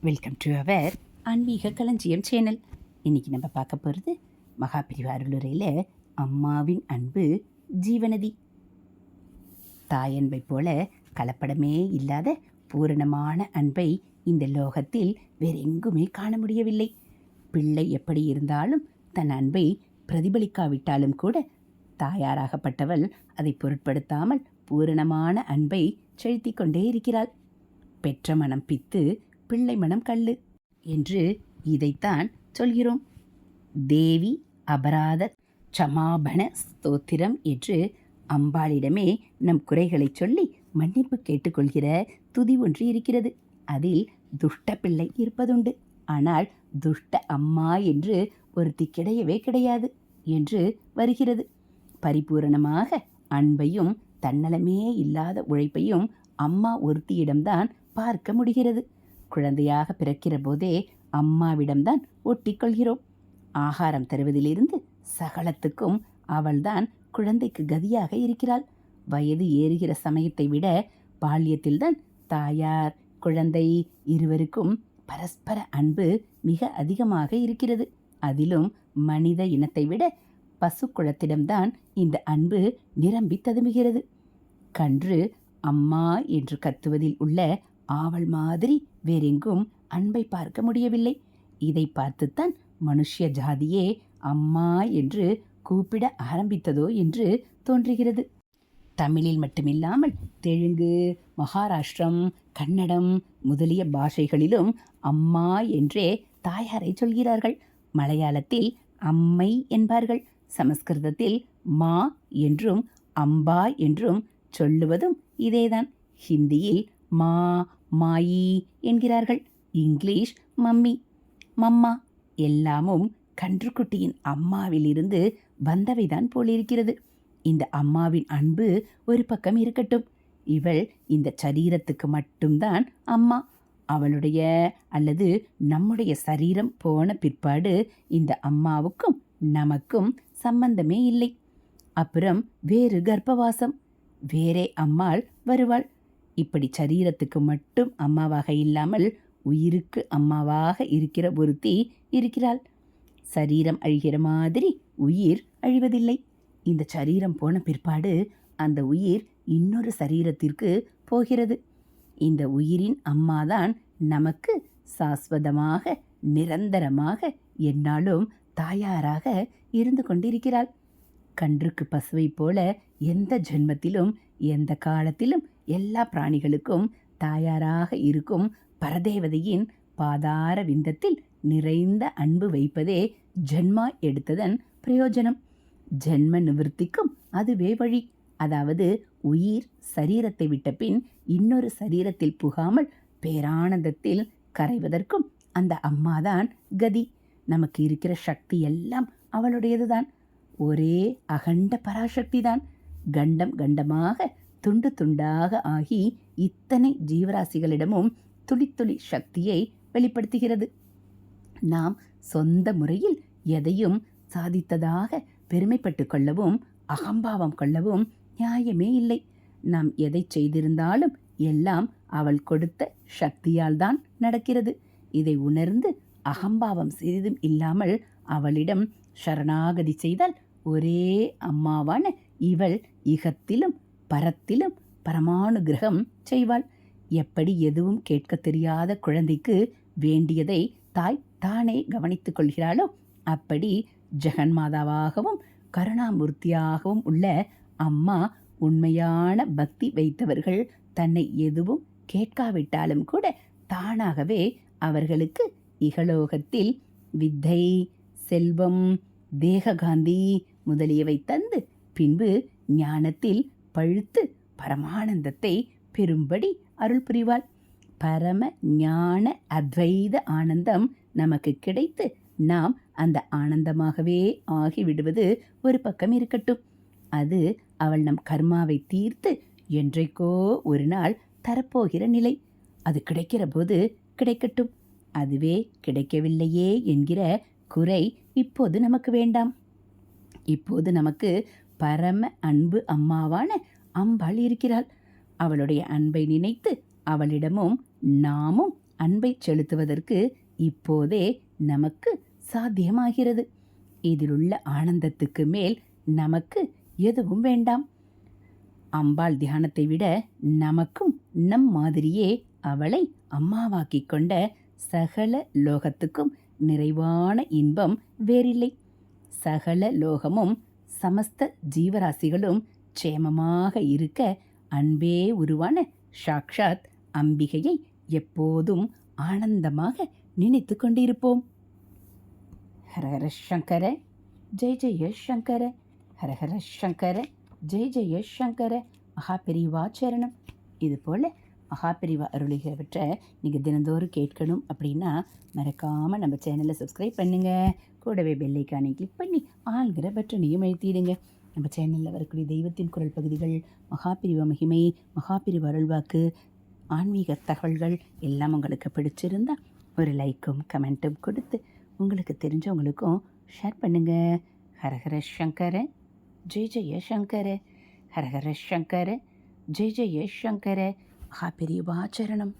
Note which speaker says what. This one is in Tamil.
Speaker 1: வெல்கம் டு அவர் ஆன்மீக களஞ்சியம் சேனல். இன்றைக்கி நம்ம பார்க்க போகிறது மகாபிரிவா அருளுரையில் அம்மாவின் அன்பு ஜீவநதி. தாயன்பை போல கலப்படமே இல்லாத பூரணமான அன்பை இந்த லோகத்தில் வேறெங்குமே காண முடியவில்லை. பிள்ளை எப்படி இருந்தாலும் தன் அன்பை பிரதிபலிக்காவிட்டாலும் கூட தாயாராகப்பட்டவள் அதை பொருட்படுத்தாமல் பூரணமான அன்பை செலுத்தி கொண்டே இருக்கிறாள். பெற்ற மனம் பித்து, பிள்ளை மனம் கல்லு என்று இதைத்தான் சொல்கிறோம். தேவி அபராத சமாபன ஸ்தோத்திரம் என்று அம்பாளிடமே நம் குறைகளை சொல்லி மன்னிப்பு கேட்டுக்கொள்கிற துதி ஒன்று இருக்கிறது. அதில் துஷ்ட பிள்ளை இருப்பதுண்டு, ஆனால் துஷ்ட அம்மா என்று ஒருத்தி கிடையவே கிடையாது என்று வருகிறது. பரிபூரணமாக அன்பையும் தன்னலமே இல்லாத உழைப்பையும் அம்மா ஒருத்தியிடம்தான் பார்க்க முடிகிறது. குழந்தையாக பிறக்கிற போதே அம்மாவிடம்தான் ஒட்டிக்கொள்கிறோம். ஆகாரம் தருவதிலிருந்து சகலத்துக்கும் அவள்தான் குழந்தைக்கு கதியாக இருக்கிறாள். வயது ஏறுகிற சமயத்தை விட பால்யத்தில்தான் தாயார் குழந்தை இருவருக்கும் பரஸ்பர அன்பு மிக அதிகமாக இருக்கிறது. அதிலும் மனித இனத்தை விட பசு குலத்திடம்தான் இந்த அன்பு நிரம்பி ததும்புகிறது. கன்று அம்மா என்று கத்துவதில் உள்ள ஆவல் மாதிரி வேறெங்கும் அன்பை பார்க்க முடியவில்லை. இதை பார்த்துத்தான் மனுஷ்ய ஜாதியே அம்மா என்று கூப்பிட ஆரம்பித்ததோ என்று தோன்றுகிறது. தமிழில் மட்டுமில்லாமல் தெலுங்கு, மகாராஷ்டிரம், கன்னடம் முதலிய பாஷைகளிலும் அம்மா என்றே தாயாரை சொல்கிறார்கள். மலையாளத்தில் அம்மை என்பார்கள். சமஸ்கிருதத்தில் மா என்றும் அம்பா என்றும் சொல்லுவதும் இதேதான். ஹிந்தியில் மா, மாயி என்கிறார்கள். இங்கிலீஷ் மம்மி, மம்மா எல்லாமும் கன்றுக்குட்டியின் அம்மாவிலிருந்து வந்தவைதான் போலிருக்கிறது. இந்த அம்மாவின் அன்பு ஒரு பக்கம் இருக்கட்டும், இவள் இந்த சரீரத்துக்கு மட்டும்தான் அம்மா. அவளுடைய அல்லது நம்முடைய சரீரம் போன பிற்பாடு இந்த அம்மாவுக்கும் நமக்கும் சம்பந்தமே இல்லை. அப்புறம் வேறு கர்ப்பவாசம், வேறே அம்மாள் வருவாள். இப்படி சரீரத்துக்கு மட்டும் அம்மாவாக இல்லாமல் உயிருக்கு அம்மாவாக இருக்கிற ஒருத்தி இருக்கிறாள். சரீரம் அழிகிற மாதிரி உயிர் அழிவதில்லை. இந்த சரீரம் போன பிற்பாடு அந்த உயிர் இன்னொரு சரீரத்திற்கு போகிறது. இந்த உயிரின் அம்மாதான் நமக்கு சாஸ்வதமாக நிரந்தரமாக எந்நாளும் தாயாராக இருந்து கொண்டிருக்கிறாள். கன்றுக்கு பசுவை போல எந்த ஜென்மத்திலும் எந்த காலத்திலும் எல்லா பிராணிகளுக்கும் தாயாராக இருக்கும் பரதேவதையின் பாதார விந்தத்தில் நிறைந்த அன்பு வைப்பதே ஜென்மா எடுத்ததன் பிரயோஜனம். ஜென்ம நிவர்த்திக்கும் அதுவே வழி. அதாவது உயிர் சரீரத்தை விட்ட பின் இன்னொரு சரீரத்தில் புகாமல் பேரானந்தத்தில் கரைவதற்கும் அந்த அம்மாதான் கதி. நமக்கு இருக்கிற சக்தி எல்லாம் அவளுடையதுதான். ஒரே அகண்ட பராசக்தி தான். கண்டம் கண்டமாக துண்டு துண்டாக ஆகி இத்தனை ஜீவராசிகளிடமும் துளி துளி சக்தியை வெளிப்படுத்துகிறது. நாம் சொந்த முறையில் எதையும் சாதித்ததாக பெருமைப்பட்டு கொள்ளவும் அகம்பாவம் கொள்ளவும் நியாயமே இல்லை. நாம் எதை செய்திருந்தாலும் எல்லாம் அவள் கொடுத்த சக்தியால் தான் நடக்கிறது. இதை உணர்ந்து அகம்பாவம் சிறிதும் இல்லாமல் அவளிடம் சரணாகதி செய்தால் ஒரே அம்மாவான இவள் இகத்திலும் பரத்திலும் பரமானுகிரகம் செய்வாள். எப்படி எதுவும் கேட்க தெரியாத குழந்தைக்கு வேண்டியதை தாய் தானே கவனித்துக் கொள்கிறாளோ அப்படி ஜெகன்மாதாவாகவும் கருணாமூர்த்தியாகவும் உள்ள அம்மா உண்மையான பக்தி வைத்தவர்கள் தன்னை எதுவும் கேட்காவிட்டாலும் கூட தானாகவே அவர்களுக்கு இகலோகத்தில் வித்தை, செல்வம், தேககாந்தி முதலியவை தந்து பின்பு ஞானத்தில் பழுத்து பரமானந்தத்தை பெறும்படி அருள் புரிவாள். பரம ஞான அத்வைத ஆனந்தம் நமக்கு கிடைத்து நாம் அந்த ஆனந்தமாகவே ஆகிவிடுவது ஒரு பக்கம் இருக்கட்டும். அது அவள் நம் கர்மாவை தீர்த்து என்றைக்கோ ஒரு நாள் தரப்போகிற நிலை. அது கிடைக்கிற போது கிடைக்கட்டும். அதுவே கிடைக்கவில்லையே என்கிற குறை இப்போது நமக்கு வேண்டாம். இப்போது நமக்கு பரம அன்பு அம்மாவான அம்பாள் இருக்கிறாள். அவளுடைய அன்பை நினைத்து அவளிடமும் நாமும் அன்பை செலுத்துவதற்கு இப்போதே நமக்கு சாத்தியமாகிறது. இதிலுள்ள ஆனந்தத்துக்கு மேல் நமக்கு எதுவும் வேண்டாம். அம்பாள் தியானத்தை விட நமக்கும் நம் மாதிரியே அவளை அம்மாவாக்கிக் கொண்ட சகல லோகத்துக்கும் நிறைவான இன்பம் வேறில்லை. சகல லோகமும் சமஸ்த ஜீவராசிகளும் க்ஷேமமாக இருக்க அன்பே உருவான சாக்ஷாத் அம்பிகையை எப்போதும் ஆனந்தமாக நினைத்து கொண்டிருப்போம். ஹரஹர சங்கர ஜெய ஜெய சங்கர, ஹரஹர சங்கர ஜெய ஜெய சங்கர. மகாபெரிவா சரணம். இதுபோல் மகாபெரிவா அருளுகிறவற்றை நீங்கள் தினந்தோறும் கேட்கணும் அப்படின்னா மறக்காமல் நம்ம சேனலை சப்ஸ்கிரைப் பண்ணுங்கள். கூடவே பெல்லைக்கானை கிளிக் பண்ணி ஆள்கிற பட்டனையும் அழுத்திடுங்க. நம்ம சேனலில் வரக்கூடிய தெய்வத்தின் குரல் பகுதிகள், மகாபெரிவா மகிமை, மகாபெரிவா அருள்வாக்கு, ஆன்மீக தகவல்கள் எல்லாம் உங்களுக்கு பிடிச்சிருந்தா ஒரு லைக்கும் கமெண்ட்டும் கொடுத்து உங்களுக்கு தெரிஞ்சவங்களுக்கும் ஷேர் பண்ணுங்கள். ஹரஹர சங்கர ஜெய ஜெய சங்கர, ஹரஹர சங்கர ஜெய ஜெய சங்கர. மகாபெரிவா சரணம்.